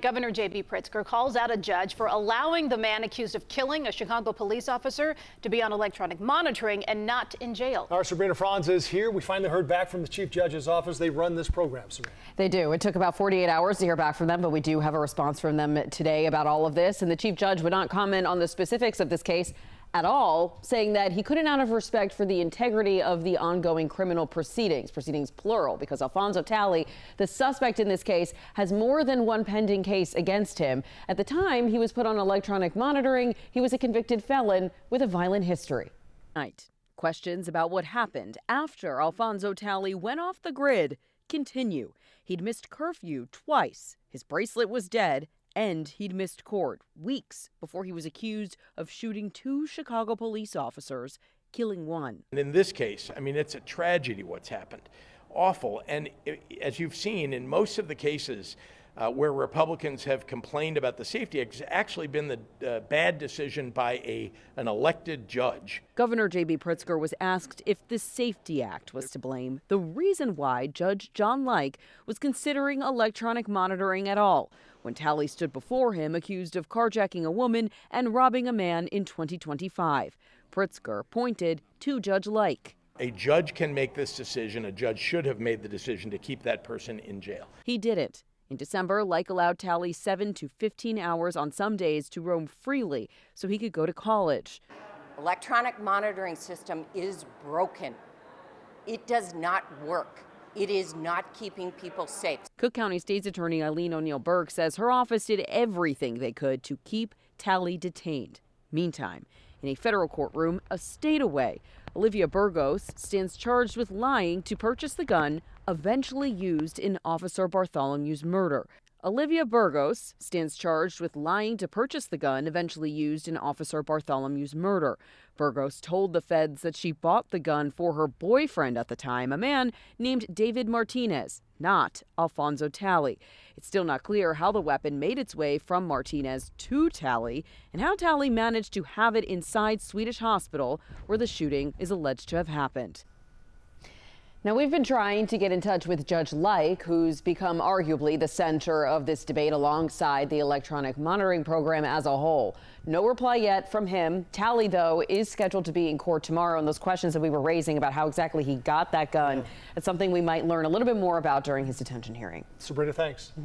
Governor J.B. Pritzker calls out a judge for allowing the man accused of killing a Chicago police officer to be on electronic monitoring and not in jail. Our Sabrina Franz is here. We finally heard back from the chief judge's office. They run this program, Sabrina. They do. It took about 48 hours to hear back from them, but we do have a response from them today about all of this. And the chief judge would not comment on the specifics of this case at all, saying that he couldn't, out of respect for the integrity of the ongoing criminal proceedings plural, because Alphanso Talley, the suspect in this case, has more than one pending case against him. At the time he was put on electronic monitoring, he was a convicted felon with a violent history. Questions about what happened after Alphanso Talley went off the grid continue. He'd missed curfew twice, his bracelet was dead, and he'd missed court weeks before he was accused of shooting two Chicago police officers, killing one. And in this case, I mean, it's a tragedy what's happened. Awful. And as you've seen in most of the cases where Republicans have complained about the safety, it's actually been the bad decision by an elected judge. Governor J.B. Pritzker was asked if the Safety Act was to blame, the reason why Judge John Lyke was considering electronic monitoring at all, when Talley stood before him accused of carjacking a woman and robbing a man in 2025. Pritzker pointed to Judge Lyke. A judge can make this decision. A judge should have made the decision to keep that person in jail. He didn't. In December, Lyke allowed Talley 7 to 15 hours on some days to roam freely so he could go to college. Electronic monitoring system is broken. It does not work. It is not keeping people safe. Cook County State's Attorney Eileen O'Neill Burke says her office did everything they could to keep Talley detained. Meantime, in a federal courtroom a state away, Olivia Burgos stands charged with lying to purchase the gun eventually used in Officer Bartholomew's murder. Olivia Burgos stands charged with lying to purchase the gun eventually used in Officer Bartholomew's murder. Burgos told the feds that she bought the gun for her boyfriend at the time, a man named David Martinez, not Alphanso Talley. It's still not clear how the weapon made its way from Martinez to Talley and how Talley managed to have it inside Swedish Hospital, where the shooting is alleged to have happened. Now, we've been trying to get in touch with Judge Lyke, who's become arguably the center of this debate alongside the electronic monitoring program as a whole. No reply yet from him. Talley, though, is scheduled to be in court tomorrow, and those questions that we were raising about how exactly he got that gun, that's something we might learn a little bit more about during his detention hearing. Sabrina, thanks.